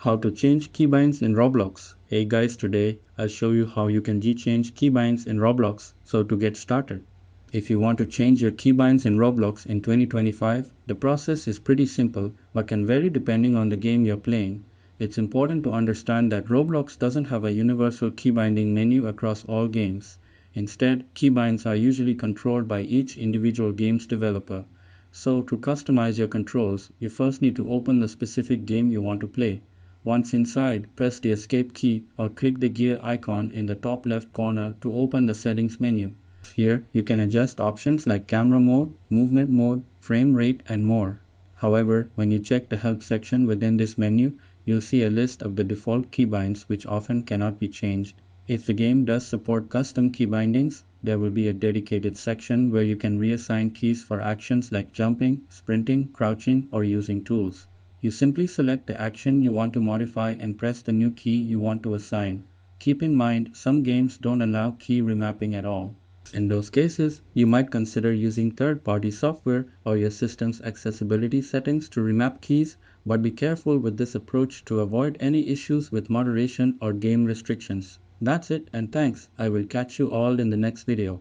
How to change keybinds in Roblox. Hey guys, today I'll show you how you can change keybinds in Roblox. So to get started, if you want to change your keybinds in Roblox in 2025, the process is pretty simple but can vary depending on the game you're playing. It's important to understand that Roblox doesn't have a universal keybinding menu across all games. Instead, keybinds are usually controlled by each individual game's developer. So to customize your controls, you first need to open the specific game you want to play. Once inside, press the escape key or click the gear icon in the top left corner to open the settings menu. Here, you can adjust options like camera mode, movement mode, frame rate, and more. However, when you check the help section within this menu, you'll see a list of the default keybinds which often cannot be changed. If the game does support custom key bindings, there will be a dedicated section where you can reassign keys for actions like jumping, sprinting, crouching, or using tools. You simply select the action you want to modify and press the new key you want to assign. Keep in mind, some games don't allow key remapping at all. In those cases, you might consider using third-party software or your system's accessibility settings to remap keys, but be careful with this approach to avoid any issues with moderation or game restrictions. That's it, and thanks. I will catch you all in the next video.